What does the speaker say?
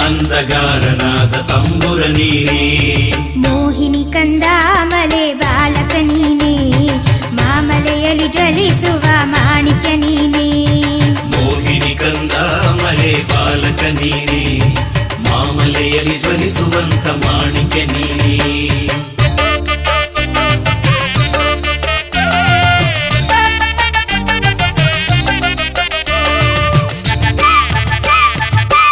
ಅಂದಗಾರನಾದ ತಂಬುರ ನೀನೇ ಮೋಹಿನಿ ಕಂದ ಮಲೆ ಬಾಲಕ ನೀನೇ ಮಾಮಲೆಯಲ್ಲಿ ಜ್ವಲಿಸುವ ಮಾಣಿಕ್ಯ ನೀನೇ ಮೋಹಿನಿ ಕಂದ ಮಲೆ ಬಾಲಕ ನೀನೇ ಮಾಮಲೆಯಲ್ಲಿ ಜ್ವಲಿಸುವಂತ ಮಾಣಿಕ್ಯ ನೀನೇ